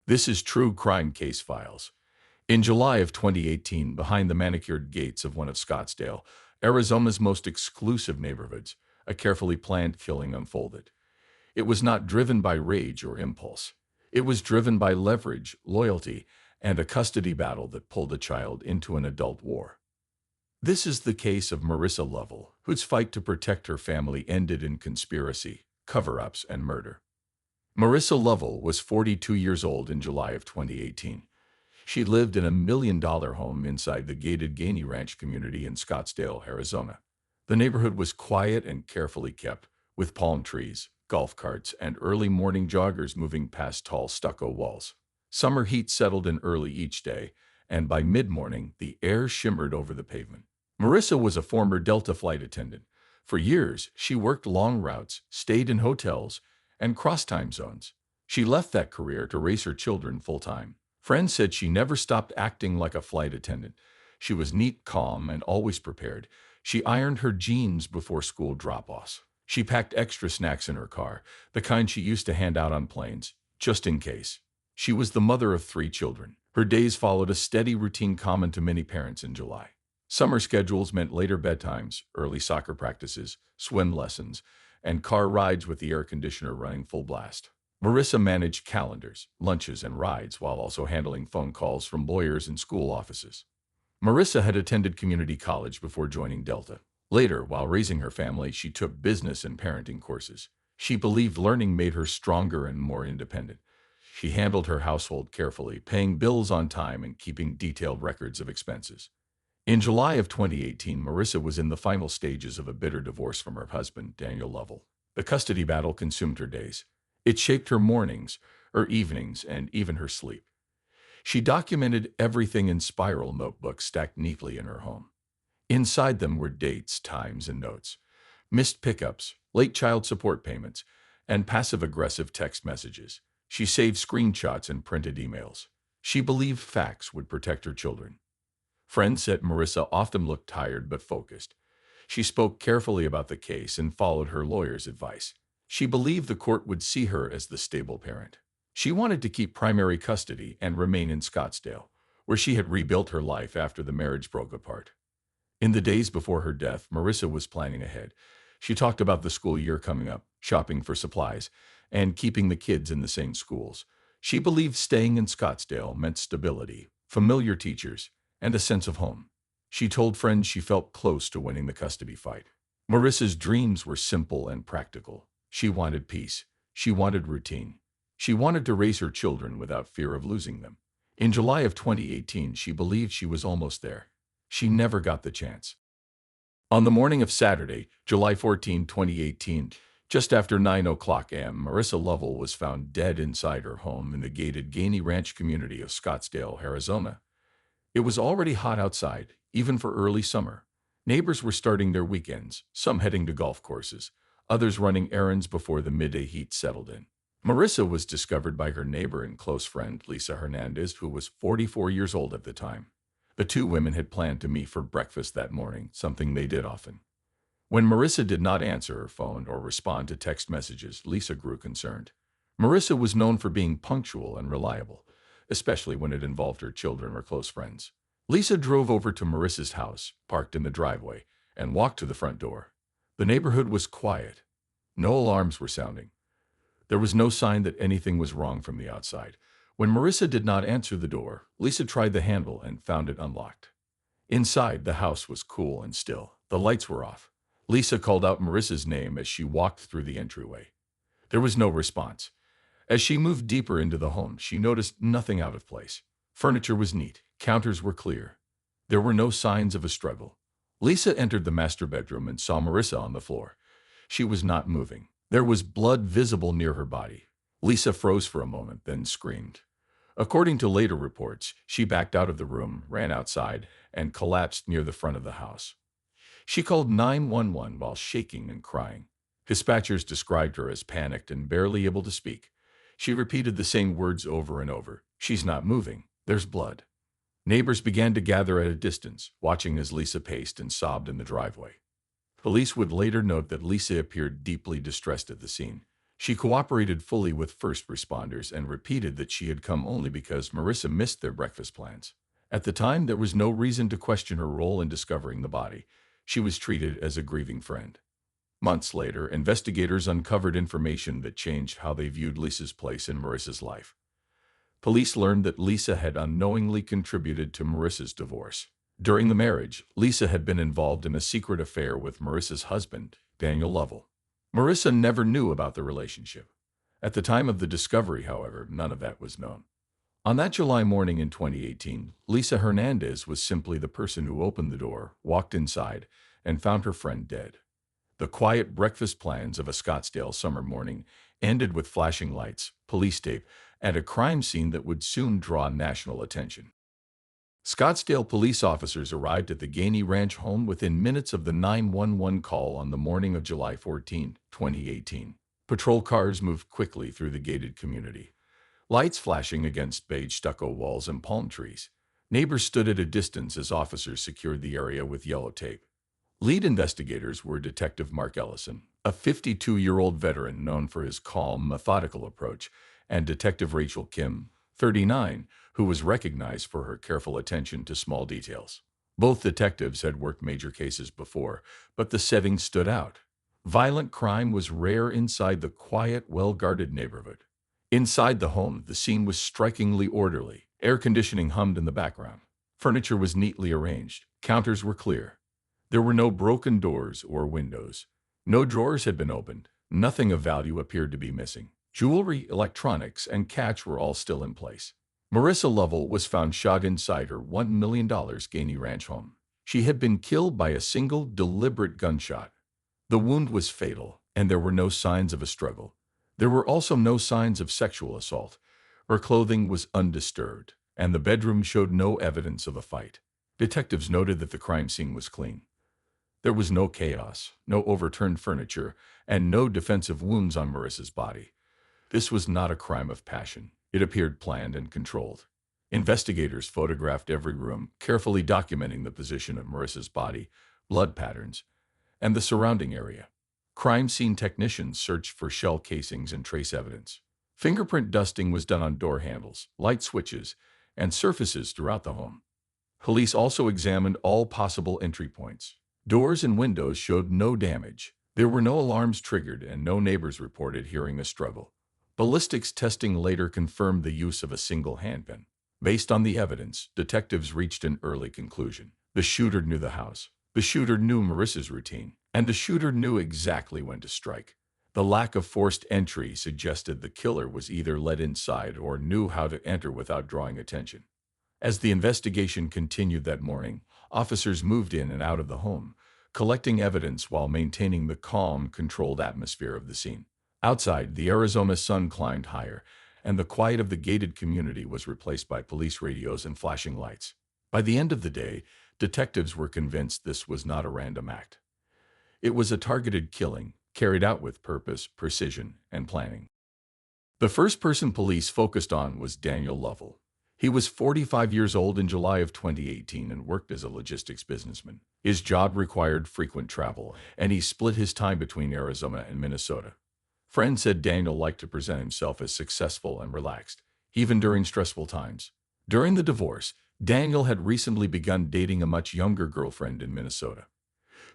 This is True Crime Case Files. In July of 2018, behind the manicured gates of one of Scottsdale, Arizona's most exclusive neighborhoods, a carefully planned killing unfolded. It was not driven by rage or impulse. It was driven by leverage, loyalty, and a custody battle that pulled a child into an adult war. This is the case of Marissa Lovell, whose fight to protect her family ended in conspiracy, cover-ups, and murder. Marissa Lovell was 42 years old in July of 2018. She lived in a $1 million home inside the gated Gainey Ranch community in Scottsdale, Arizona. The neighborhood was quiet and carefully kept, with palm trees, golf carts, and early morning joggers moving past tall stucco walls. Summer heat settled in early each day, and by mid-morning, the air shimmered over the pavement. Marissa was a former Delta flight attendant. For years, she worked long routes, stayed in hotels, and crossed time zones. She left that career to raise her children full-time. Friends said she never stopped acting like a flight attendant. She was neat, calm, and always prepared. She ironed her jeans before school drop-offs. She packed extra snacks in her car, the kind she used to hand out on planes, just in case. She was the mother of 3 children. Her days followed a steady routine common to many parents in July. Summer schedules meant later bedtimes, early soccer practices, swim lessons, and car rides with the air conditioner running full blast. Marissa managed calendars, lunches, and rides while also handling phone calls from lawyers and school offices. Marissa had attended community college before joining Delta. Later, while raising her family, she took business and parenting courses. She believed learning made her stronger and more independent. She handled her household carefully, paying bills on time and keeping detailed records of expenses. In July of 2018, Marissa was in the final stages of a bitter divorce from her husband, Daniel Lovell. The custody battle consumed her days. It shaped her mornings, her evenings, and even her sleep. She documented everything in spiral notebooks stacked neatly in her home. Inside them were dates, times, and notes, missed pickups, late child support payments, and passive-aggressive text messages. She saved screenshots and printed emails. She believed facts would protect her children. Friends said Marissa often looked tired but focused. She spoke carefully about the case and followed her lawyer's advice. She believed the court would see her as the stable parent. She wanted to keep primary custody and remain in Scottsdale, where she had rebuilt her life after the marriage broke apart. In the days before her death, Marissa was planning ahead. She talked about the school year coming up, shopping for supplies, and keeping the kids in the same schools. She believed staying in Scottsdale meant stability, familiar teachers, and a sense of home. She told friends she felt close to winning the custody fight. Marissa's dreams were simple and practical. She wanted peace. She wanted routine. She wanted to raise her children without fear of losing them. In July of 2018, she believed she was almost there. She never got the chance. On the morning of Saturday, July 14, 2018, just after 9 a.m., Marissa Lovell was found dead inside her home in the gated Gainey Ranch community of Scottsdale, Arizona. It was already hot outside, even for early summer. Neighbors were starting their weekends, some heading to golf courses, others running errands before the midday heat settled in. Marissa was discovered by her neighbor and close friend, Lisa Hernandez, who was 44 years old at the time. The 2 women had planned to meet for breakfast that morning, something they did often. When Marissa did not answer her phone or respond to text messages, Lisa grew concerned. Marissa was known for being punctual and reliable, especially when it involved her children or close friends. Lisa drove over to Marissa's house, parked in the driveway, and walked to the front door. The neighborhood was quiet. No alarms were sounding. There was no sign that anything was wrong from the outside. When Marissa did not answer the door, Lisa tried the handle and found it unlocked. Inside, the house was cool and still. The lights were off. Lisa called out Marissa's name as she walked through the entryway. There was no response. As she moved deeper into the home, she noticed nothing out of place. Furniture was neat. Counters were clear. There were no signs of a struggle. Lisa entered the master bedroom and saw Marissa on the floor. She was not moving. There was blood visible near her body. Lisa froze for a moment, then screamed. According to later reports, she backed out of the room, ran outside, and collapsed near the front of the house. She called 911 while shaking and crying. Dispatchers described her as panicked and barely able to speak. She repeated the same words over and over. "She's not moving. There's blood." Neighbors began to gather at a distance, watching as Lisa paced and sobbed in the driveway. Police would later note that Lisa appeared deeply distressed at the scene. She cooperated fully with first responders and repeated that she had come only because Marissa missed their breakfast plans. At the time, there was no reason to question her role in discovering the body. She was treated as a grieving friend. Months later, investigators uncovered information that changed how they viewed Lisa's place in Marissa's life. Police learned that Lisa had unknowingly contributed to Marissa's divorce. During the marriage, Lisa had been involved in a secret affair with Marissa's husband, Daniel Lovell. Marissa never knew about the relationship. At the time of the discovery, however, none of that was known. On that July morning in 2018, Lisa Hernandez was simply the person who opened the door, walked inside, and found her friend dead. The quiet breakfast plans of a Scottsdale summer morning ended with flashing lights, police tape, and a crime scene that would soon draw national attention. Scottsdale police officers arrived at the Gainey Ranch home within minutes of the 911 call on the morning of July 14, 2018. Patrol cars moved quickly through the gated community, lights flashing against beige stucco walls and palm trees. Neighbors stood at a distance as officers secured the area with yellow tape. Lead investigators were Detective Mark Ellison, a 52-year-old veteran known for his calm, methodical approach, and Detective Rachel Kim, 39, who was recognized for her careful attention to small details. Both detectives had worked major cases before, but the setting stood out. Violent crime was rare inside the quiet, well-guarded neighborhood. Inside the home, the scene was strikingly orderly. Air conditioning hummed in the background. Furniture was neatly arranged. Counters were clear. There were no broken doors or windows. No drawers had been opened. Nothing of value appeared to be missing. Jewelry, electronics, and cash were all still in place. Marissa Lovell was found shot inside her $1 million Gainey Ranch home. She had been killed by a single, deliberate gunshot. The wound was fatal, and there were no signs of a struggle. There were also no signs of sexual assault. Her clothing was undisturbed, and the bedroom showed no evidence of a fight. Detectives noted that the crime scene was clean. There was no chaos, no overturned furniture, and no defensive wounds on Marissa's body. This was not a crime of passion. It appeared planned and controlled. Investigators photographed every room, carefully documenting the position of Marissa's body, blood patterns, and the surrounding area. Crime scene technicians searched for shell casings and trace evidence. Fingerprint dusting was done on door handles, light switches, and surfaces throughout the home. Police also examined all possible entry points. Doors and windows showed no damage. There were no alarms triggered, and no neighbors reported hearing a struggle. Ballistics testing later confirmed the use of a single handgun. Based on the evidence, detectives reached an early conclusion. The shooter knew the house. The shooter knew Marissa's routine. And the shooter knew exactly when to strike. The lack of forced entry suggested the killer was either let inside or knew how to enter without drawing attention. As the investigation continued that morning, officers moved in and out of the home, collecting evidence while maintaining the calm, controlled atmosphere of the scene. Outside, the Arizona sun climbed higher, and the quiet of the gated community was replaced by police radios and flashing lights. By the end of the day, detectives were convinced this was not a random act. It was a targeted killing, carried out with purpose, precision, and planning. The first person police focused on was Daniel Lovell. He was 45 years old in July of 2018 and worked as a logistics businessman. His job required frequent travel, and he split his time between Arizona and Minnesota. Friends said Daniel liked to present himself as successful and relaxed, even during stressful times. During the divorce, Daniel had recently begun dating a much younger girlfriend in Minnesota.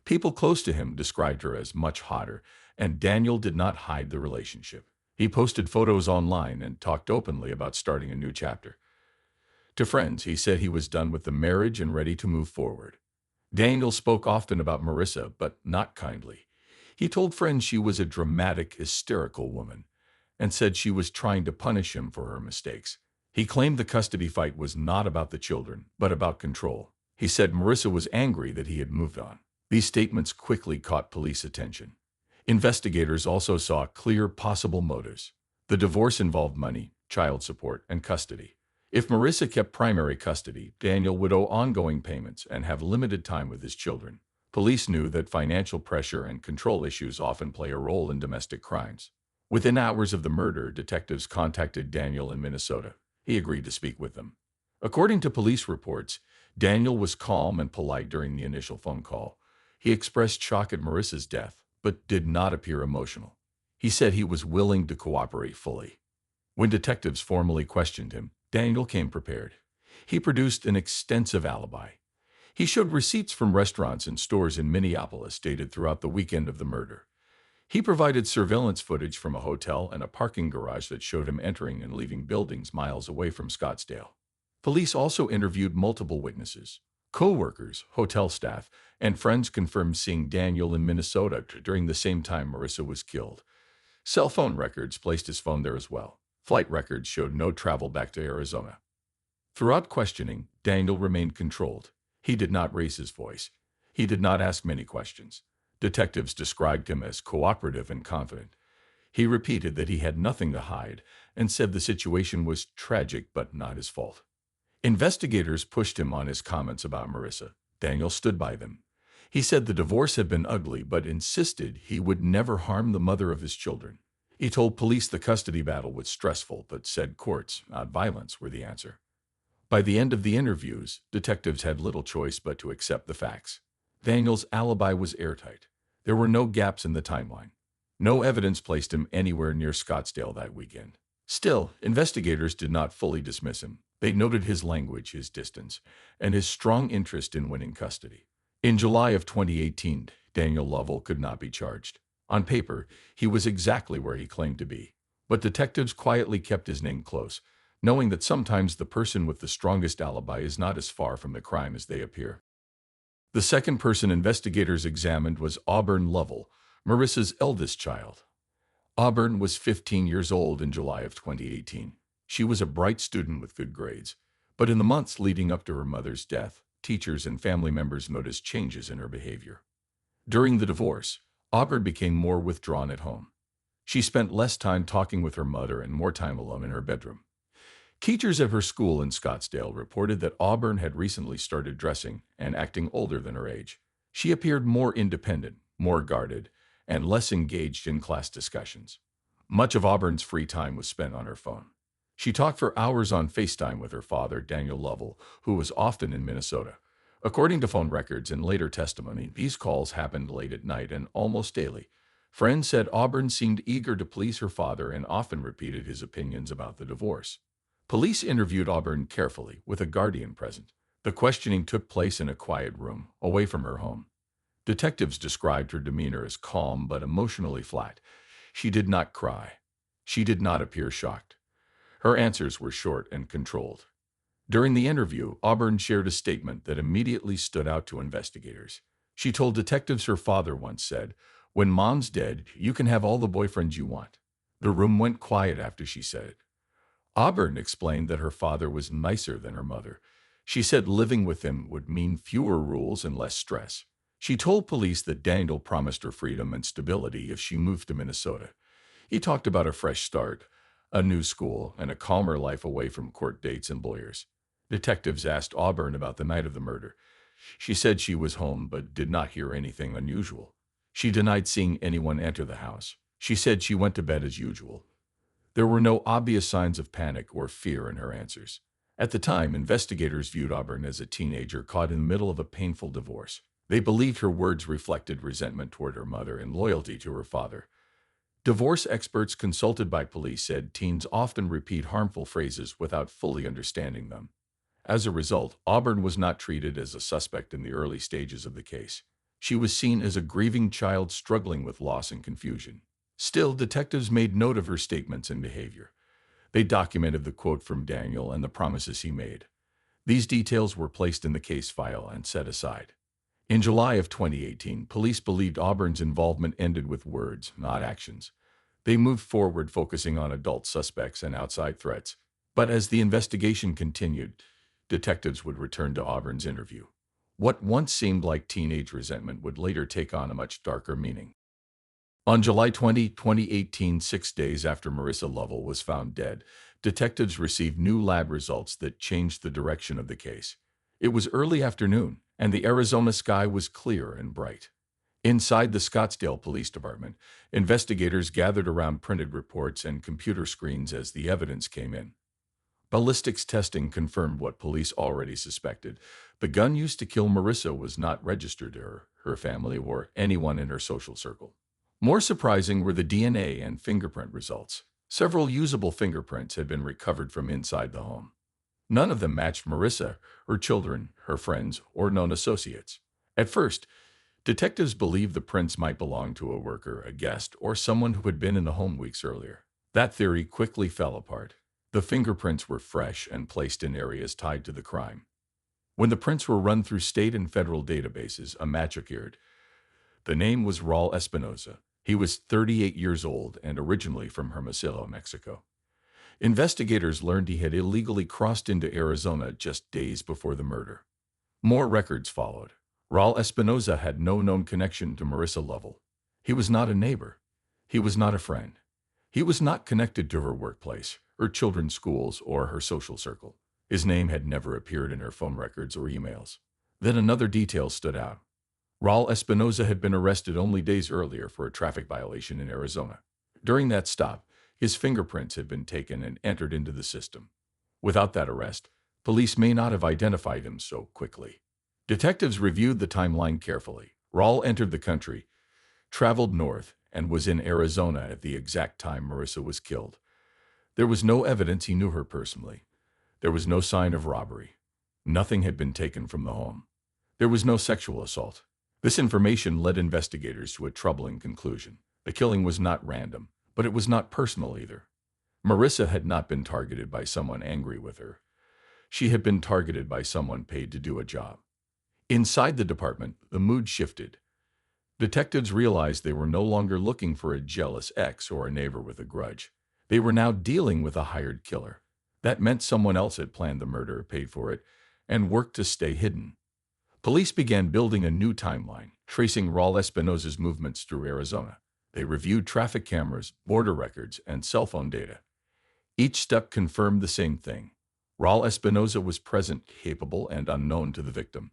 People close to him described her as much hotter, and Daniel did not hide the relationship. He posted photos online and talked openly about starting a new chapter. To friends, he said he was done with the marriage and ready to move forward. Daniel spoke often about Marissa, but not kindly. He told friends she was a dramatic, hysterical woman, and said she was trying to punish him for her mistakes. He claimed the custody fight was not about the children, but about control. He said Marissa was angry that he had moved on. These statements quickly caught police attention. Investigators also saw clear possible motives. The divorce involved money, child support, and custody. If Marissa kept primary custody, Daniel would owe ongoing payments and have limited time with his children. Police knew that financial pressure and control issues often play a role in domestic crimes. Within hours of the murder, detectives contacted Daniel in Minnesota. He agreed to speak with them. According to police reports, Daniel was calm and polite during the initial phone call. He expressed shock at Marissa's death, but did not appear emotional. He said he was willing to cooperate fully. When detectives formally questioned him, Daniel came prepared. He produced an extensive alibi. He showed receipts from restaurants and stores in Minneapolis dated throughout the weekend of the murder. He provided surveillance footage from a hotel and a parking garage that showed him entering and leaving buildings miles away from Scottsdale. Police also interviewed multiple witnesses. Co-workers, hotel staff, and friends confirmed seeing Daniel in Minnesota during the same time Marissa was killed. Cell phone records placed his phone there as well. Flight records showed no travel back to Arizona. Throughout questioning, Daniel remained controlled. He did not raise his voice. He did not ask many questions. Detectives described him as cooperative and confident. He repeated that he had nothing to hide and said the situation was tragic but not his fault. Investigators pushed him on his comments about Marissa. Daniel stood by them. He said the divorce had been ugly but insisted he would never harm the mother of his children. He told police the custody battle was stressful but said courts, not violence, were the answer. By the end of the interviews, detectives had little choice but to accept the facts. Daniel's alibi was airtight. There were no gaps in the timeline. No evidence placed him anywhere near Scottsdale that weekend. Still, investigators did not fully dismiss him. They noted his language, his distance, and his strong interest in winning custody. In July of 2018, Daniel Lovell could not be charged. On paper, he was exactly where he claimed to be. But detectives quietly kept his name close, knowing that sometimes the person with the strongest alibi is not as far from the crime as they appear. The second person investigators examined was Auburn Lovell, Marissa's eldest child. Auburn was 15 years old in July of 2018. She was a bright student with good grades, but in the months leading up to her mother's death, teachers and family members noticed changes in her behavior. During the divorce, Auburn became more withdrawn at home. She spent less time talking with her mother and more time alone in her bedroom. Teachers at her school in Scottsdale reported that Auburn had recently started dressing and acting older than her age. She appeared more independent, more guarded, and less engaged in class discussions. Much of Auburn's free time was spent on her phone. She talked for hours on FaceTime with her father, Daniel Lovell, who was often in Minnesota. According to phone records and later testimony, these calls happened late at night and almost daily. Friends said Auburn seemed eager to please her father and often repeated his opinions about the divorce. Police interviewed Auburn carefully, with a guardian present. The questioning took place in a quiet room, away from her home. Detectives described her demeanor as calm but emotionally flat. She did not cry. She did not appear shocked. Her answers were short and controlled. During the interview, Auburn shared a statement that immediately stood out to investigators. She told detectives her father once said, "When Mom's dead, you can have all the boyfriends you want." The room went quiet after she said it. Auburn explained that her father was nicer than her mother. She said living with him would mean fewer rules and less stress. She told police that Daniel promised her freedom and stability if she moved to Minnesota. He talked about a fresh start, a new school, and a calmer life away from court dates and lawyers. Detectives asked Auburn about the night of the murder. She said she was home but did not hear anything unusual. She denied seeing anyone enter the house. She said she went to bed as usual. There were no obvious signs of panic or fear in her answers. At the time, investigators viewed Auburn as a teenager caught in the middle of a painful divorce. They believed her words reflected resentment toward her mother and loyalty to her father. Divorce experts consulted by police said teens often repeat harmful phrases without fully understanding them. As a result, Auburn was not treated as a suspect in the early stages of the case. She was seen as a grieving child struggling with loss and confusion. Still, detectives made note of her statements and behavior. They documented the quote from Daniel and the promises he made. These details were placed in the case file and set aside. In July of 2018, police believed Auburn's involvement ended with words, not actions. They moved forward focusing on adult suspects and outside threats. But as the investigation continued, detectives would return to Auburn's interview. What once seemed like teenage resentment would later take on a much darker meaning. On July 20, 2018, 6 days after Marissa Lovell was found dead, detectives received new lab results that changed the direction of the case. It was early afternoon, and the Arizona sky was clear and bright. Inside the Scottsdale Police Department, investigators gathered around printed reports and computer screens as the evidence came in. Ballistics testing confirmed what police already suspected. The gun used to kill Marissa was not registered to her family, or anyone in her social circle. More surprising were the DNA and fingerprint results. Several usable fingerprints had been recovered from inside the home. None of them matched Marissa, her children, her friends, or known associates. At first, detectives believed the prints might belong to a worker, a guest, or someone who had been in the home weeks earlier. That theory quickly fell apart. The fingerprints were fresh and placed in areas tied to the crime. When the prints were run through state and federal databases, a match occurred. The name was Raul Espinoza. He was 38 years old and originally from Hermosillo, Mexico. Investigators learned he had illegally crossed into Arizona just days before the murder. More records followed. Raul Espinoza had no known connection to Marissa Lovell. He was not a neighbor. He was not a friend. He was not connected to her workplace, her children's schools, or her social circle. His name had never appeared in her phone records or emails. Then another detail stood out. Raul Espinoza had been arrested only days earlier for a traffic violation in Arizona. During that stop, his fingerprints had been taken and entered into the system. Without that arrest, police may not have identified him so quickly. Detectives reviewed the timeline carefully. Raul entered the country, traveled north, and was in Arizona at the exact time Marissa was killed. There was no evidence he knew her personally. There was no sign of robbery. Nothing had been taken from the home. There was no sexual assault. This information led investigators to a troubling conclusion. The killing was not random, but it was not personal either. Marissa had not been targeted by someone angry with her. She had been targeted by someone paid to do a job. Inside the department, the mood shifted. Detectives realized they were no longer looking for a jealous ex or a neighbor with a grudge. They were now dealing with a hired killer. That meant someone else had planned the murder, paid for it, and worked to stay hidden. Police began building a new timeline, tracing Raul Espinoza's movements through Arizona. They reviewed traffic cameras, border records, and cell phone data. Each step confirmed the same thing. Raul Espinoza was present, capable, and unknown to the victim.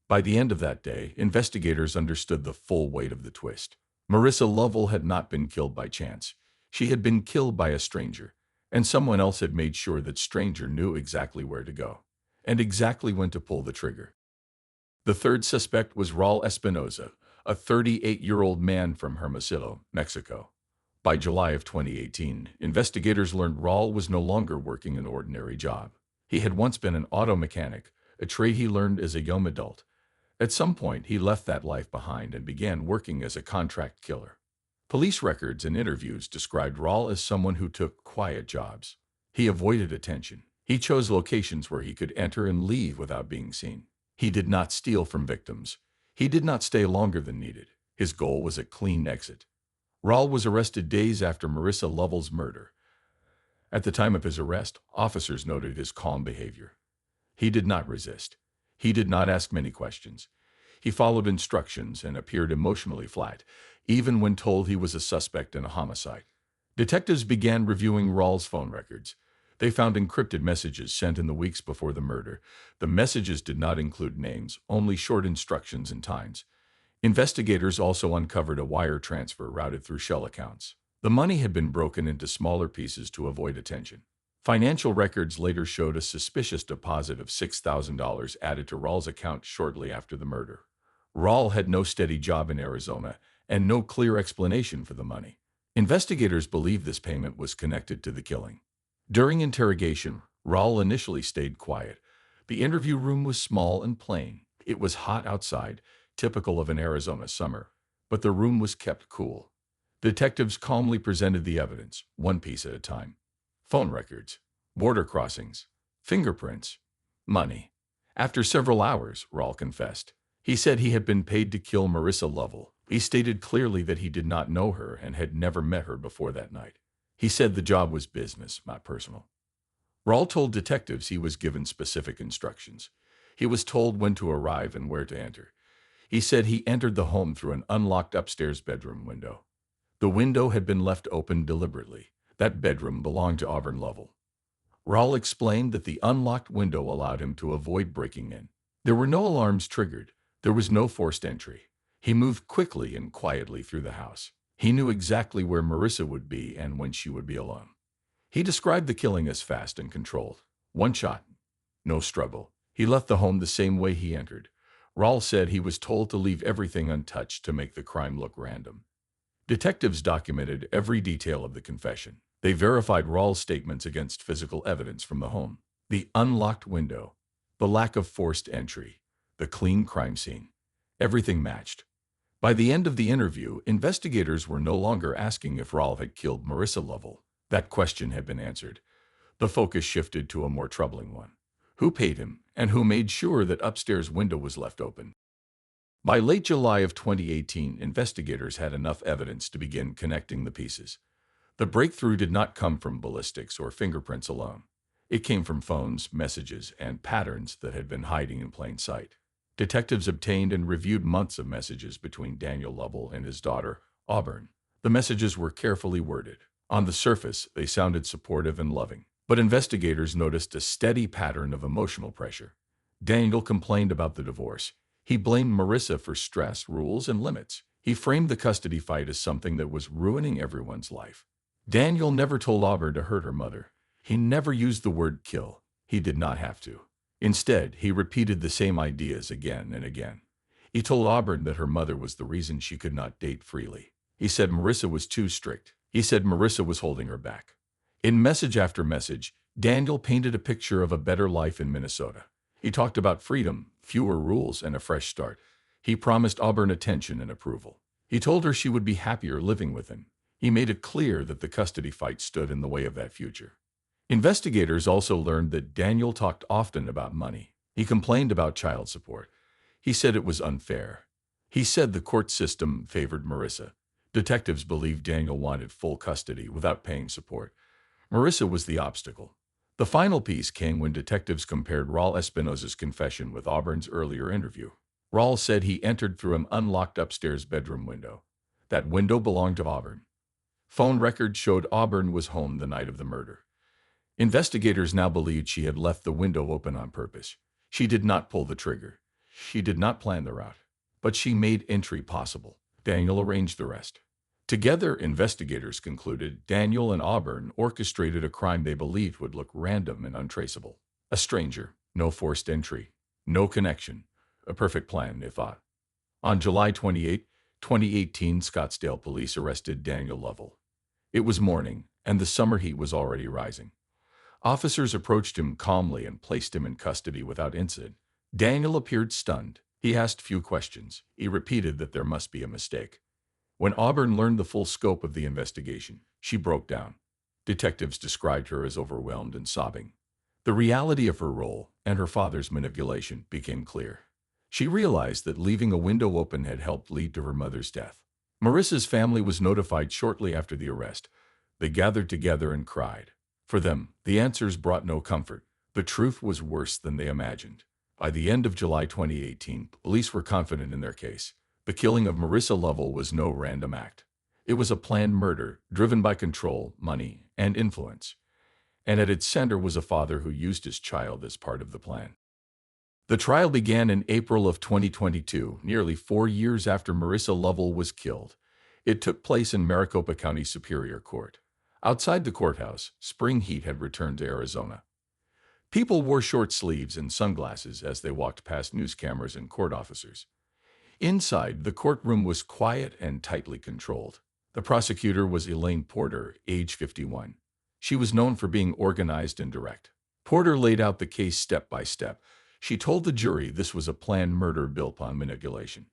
By the end of that day, investigators understood the full weight of the twist. Marissa Lovell had not been killed by chance. She had been killed by a stranger, and someone else had made sure that stranger knew exactly where to go, and exactly when to pull the trigger. The third suspect was Raul Espinoza, a 38-year-old man from Hermosillo, Mexico. By July of 2018, investigators learned Raul was no longer working an ordinary job. He had once been an auto mechanic, a trade he learned as a young adult. At some point, he left that life behind and began working as a contract killer. Police records and interviews described Raul as someone who took quiet jobs. He avoided attention. He chose locations where he could enter and leave without being seen. He did not steal from victims. He did not stay longer than needed. His goal was a clean exit. Raul was arrested days after Marissa Lovell's murder. At the time of his arrest, officers noted his calm behavior. He did not resist. He did not ask many questions. He followed instructions and appeared emotionally flat, even when told he was a suspect in a homicide. Detectives began reviewing Raul's phone records. They found encrypted messages sent in the weeks before the murder. The messages did not include names, only short instructions and times. Investigators also uncovered a wire transfer routed through shell accounts. The money had been broken into smaller pieces to avoid attention. Financial records later showed a suspicious deposit of $6,000 added to Raul's account shortly after the murder. Raul had no steady job in Arizona and no clear explanation for the money. Investigators believe this payment was connected to the killing. During interrogation, Raul initially stayed quiet. The interview room was small and plain. It was hot outside, typical of an Arizona summer, but the room was kept cool. Detectives calmly presented the evidence, one piece at a time. Phone records, border crossings, fingerprints, money. After several hours, Raul confessed. He said he had been paid to kill Marissa Lovell. He stated clearly that he did not know her and had never met her before that night. He said the job was business, not personal. Raul told detectives he was given specific instructions. He was told when to arrive and where to enter. He said he entered the home through an unlocked upstairs bedroom window. The window had been left open deliberately. That bedroom belonged to Auburn Lovell. Raul explained that the unlocked window allowed him to avoid breaking in. There were no alarms triggered. There was no forced entry. He moved quickly and quietly through the house. He knew exactly where Marissa would be and when she would be alone. He described the killing as fast and controlled. One shot, no struggle. He left the home the same way he entered. Raul said he was told to leave everything untouched to make the crime look random. Detectives documented every detail of the confession. They verified Rawls' statements against physical evidence from the home. The unlocked window, the lack of forced entry, the clean crime scene. Everything matched. By the end of the interview, investigators were no longer asking if Rawls had killed Marissa Lovell. That question had been answered. The focus shifted to a more troubling one. Who paid him, and who made sure that upstairs window was left open? By late July of 2018, investigators had enough evidence to begin connecting the pieces. The breakthrough did not come from ballistics or fingerprints alone. It came from phones, messages, and patterns that had been hiding in plain sight. Detectives obtained and reviewed months of messages between Daniel Lovell and his daughter, Auburn. The messages were carefully worded. On the surface, they sounded supportive and loving. But investigators noticed a steady pattern of emotional pressure. Daniel complained about the divorce. He blamed Marissa for stress, rules, and limits. He framed the custody fight as something that was ruining everyone's life. Daniel never told Auburn to hurt her mother. He never used the word kill. He did not have to. Instead, he repeated the same ideas again and again. He told Auburn that her mother was the reason she could not date freely. He said Marissa was too strict. He said Marissa was holding her back. In message after message, Daniel painted a picture of a better life in Minnesota. He talked about freedom, fewer rules, and a fresh start. He promised Auburn attention and approval. He told her she would be happier living with him. He made it clear that the custody fight stood in the way of that future. Investigators also learned that Daniel talked often about money. He complained about child support. He said it was unfair. He said the court system favored Marissa. Detectives believed Daniel wanted full custody without paying support. Marissa was the obstacle. The final piece came when detectives compared Raul Espinosa's confession with Auburn's earlier interview. Raul said he entered through an unlocked upstairs bedroom window. That window belonged to Auburn. Phone records showed Auburn was home the night of the murder. Investigators now believed she had left the window open on purpose. She did not pull the trigger. She did not plan the route. But she made entry possible. Daniel arranged the rest. Together, investigators concluded Daniel and Auburn orchestrated a crime they believed would look random and untraceable. A stranger, no forced entry, no connection. A perfect plan, they thought. On July 28, 2018, Scottsdale police arrested Daniel Lovell. It was morning, and the summer heat was already rising. Officers approached him calmly and placed him in custody without incident. Daniel appeared stunned. He asked few questions. He repeated that there must be a mistake. When Auburn learned the full scope of the investigation, she broke down. Detectives described her as overwhelmed and sobbing. The reality of her role and her father's manipulation became clear. She realized that leaving a window open had helped lead to her mother's death. Marissa's family was notified shortly after the arrest. They gathered together and cried. For them, the answers brought no comfort. The truth was worse than they imagined. By the end of July 2018, police were confident in their case. The killing of Marissa Lovell was no random act. It was a planned murder, driven by control, money, and influence. And at its center was a father who used his child as part of the plan. The trial began in April of 2022, nearly 4 years after Marissa Lovell was killed. It took place in Maricopa County Superior Court. Outside the courthouse, spring heat had returned to Arizona. People wore short sleeves and sunglasses as they walked past news cameras and court officers. Inside, the courtroom was quiet and tightly controlled. The prosecutor was Elaine Porter, age 51. She was known for being organized and direct. Porter laid out the case step by step. She told the jury this was a planned murder built on manipulation.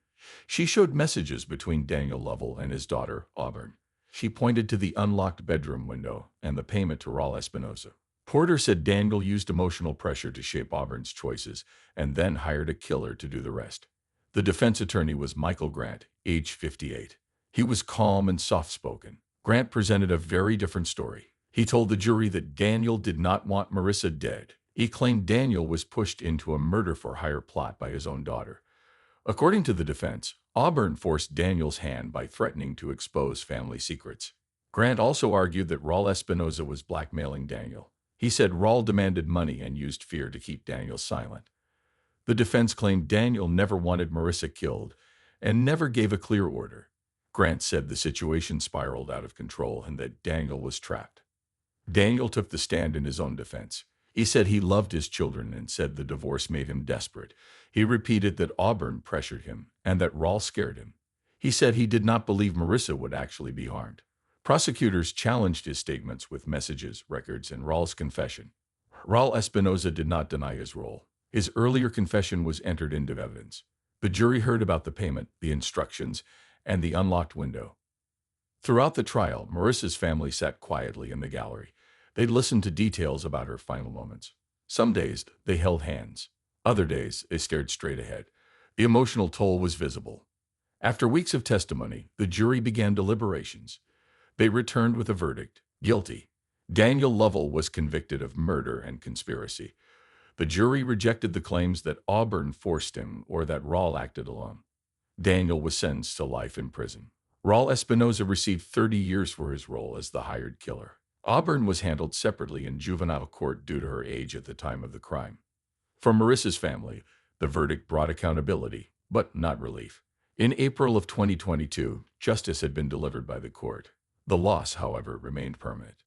She showed messages between Daniel Lovell and his daughter, Auburn. She pointed to the unlocked bedroom window and the payment to Raul Espinosa. Porter said Daniel used emotional pressure to shape Auburn's choices and then hired a killer to do the rest. The defense attorney was Michael Grant, age 58. He was calm and soft-spoken. Grant presented a very different story. He told the jury that Daniel did not want Marissa dead. He claimed Daniel was pushed into a murder-for-hire plot by his own daughter. According to the defense, Auburn forced Daniel's hand by threatening to expose family secrets. Grant also argued that Raul Espinosa was blackmailing Daniel. He said Raul demanded money and used fear to keep Daniel silent. The defense claimed Daniel never wanted Marissa killed and never gave a clear order. Grant said the situation spiraled out of control and that Daniel was trapped. Daniel took the stand in his own defense. He said he loved his children and said the divorce made him desperate. He repeated that Auburn pressured him and that Raul scared him. He said he did not believe Marissa would actually be harmed. Prosecutors challenged his statements with messages, records, and Raul's confession. Raul Espinoza did not deny his role. His earlier confession was entered into evidence. The jury heard about the payment, the instructions, and the unlocked window. Throughout the trial, Marissa's family sat quietly in the gallery. They listened to details about her final moments. Some days, they held hands. Other days, they stared straight ahead. The emotional toll was visible. After weeks of testimony, the jury began deliberations. They returned with a verdict: guilty. Daniel Lovell was convicted of murder and conspiracy. The jury rejected the claims that Auburn forced him or that Raul acted alone. Daniel was sentenced to life in prison. Raul Espinoza received 30 years for his role as the hired killer. Auburn was handled separately in juvenile court due to her age at the time of the crime. For Marissa's family, the verdict brought accountability, but not relief. In April of 2022, justice had been delivered by the court. The loss, however, remained permanent.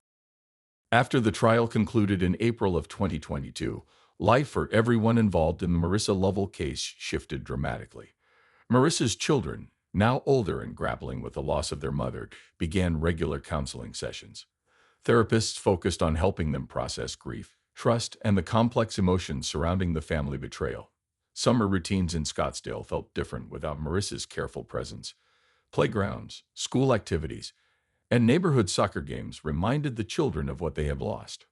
After the trial concluded in April of 2022, life for everyone involved in the Marissa Lovell case shifted dramatically. Marissa's children, now older and grappling with the loss of their mother, began regular counseling sessions. Therapists focused on helping them process grief, trust, and the complex emotions surrounding the family betrayal. Summer routines in Scottsdale felt different without Marissa's careful presence. Playgrounds, school activities, and neighborhood soccer games reminded the children of what they had lost.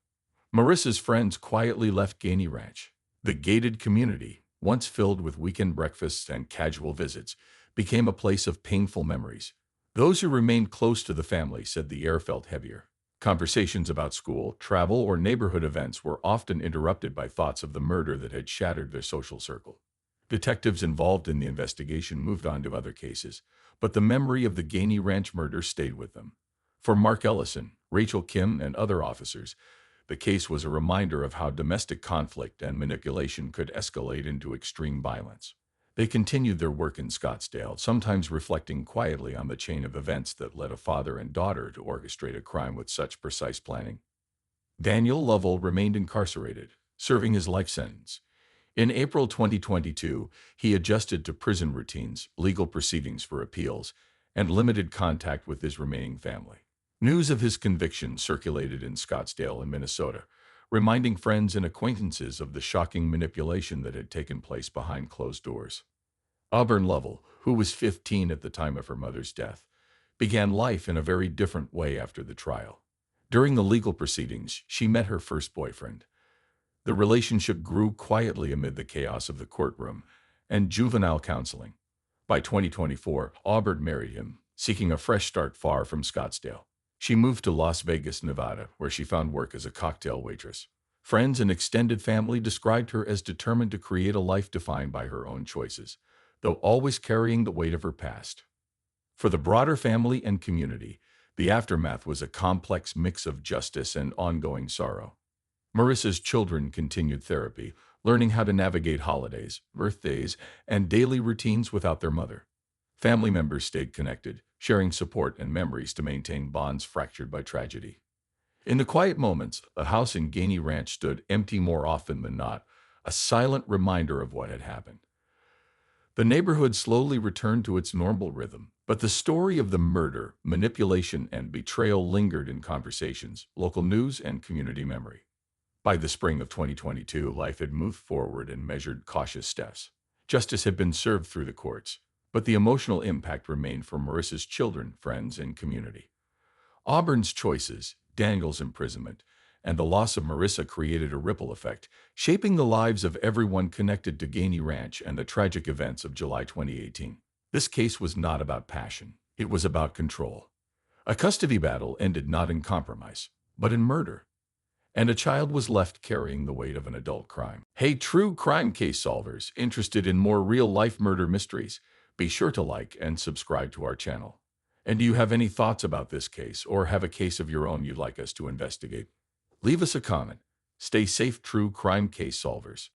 Marissa's friends quietly left Gainey Ranch. The gated community, once filled with weekend breakfasts and casual visits, became a place of painful memories. Those who remained close to the family said the air felt heavier. Conversations about school, travel, or neighborhood events were often interrupted by thoughts of the murder that had shattered their social circle. Detectives involved in the investigation moved on to other cases, but the memory of the Gainey Ranch murder stayed with them. For Mark Ellison, Rachel Kim, and other officers, the case was a reminder of how domestic conflict and manipulation could escalate into extreme violence. They continued their work in Scottsdale, sometimes reflecting quietly on the chain of events that led a father and daughter to orchestrate a crime with such precise planning. Daniel Lovell remained incarcerated, serving his life sentence. In April 2022, he adjusted to prison routines, legal proceedings for appeals, and limited contact with his remaining family. News of his conviction circulated in Scottsdale and Minnesota, reminding friends and acquaintances of the shocking manipulation that had taken place behind closed doors. Auburn Lovell, who was 15 at the time of her mother's death, began life in a very different way after the trial. During the legal proceedings, she met her first boyfriend. The relationship grew quietly amid the chaos of the courtroom and juvenile counseling. By 2024, Auburn married him, seeking a fresh start far from Scottsdale. She moved to Las Vegas, Nevada, where she found work as a cocktail waitress. Friends and extended family described her as determined to create a life defined by her own choices, though always carrying the weight of her past. For the broader family and community, the aftermath was a complex mix of justice and ongoing sorrow. Marissa's children continued therapy, learning how to navigate holidays, birthdays, and daily routines without their mother. Family members stayed connected, sharing support and memories to maintain bonds fractured by tragedy. In the quiet moments, the house in Gainey Ranch stood empty more often than not, a silent reminder of what had happened. The neighborhood slowly returned to its normal rhythm, but the story of the murder, manipulation, and betrayal lingered in conversations, local news, and community memory. By the spring of 2022, life had moved forward in measured, cautious steps. Justice had been served through the courts, but the emotional impact remained for Marissa's children, friends, and community. Auburn's choices, Daniel's imprisonment, and the loss of Marissa created a ripple effect, shaping the lives of everyone connected to Gainey Ranch and the tragic events of July 2018. This case was not about passion. It was about control. A custody battle ended not in compromise, but in murder. And a child was left carrying the weight of an adult crime. Hey, true crime case solvers interested in more real-life murder mysteries, be sure to like and subscribe to our channel. And do you have any thoughts about this case or have a case of your own you'd like us to investigate? Leave us a comment. Stay safe, true crime case solvers.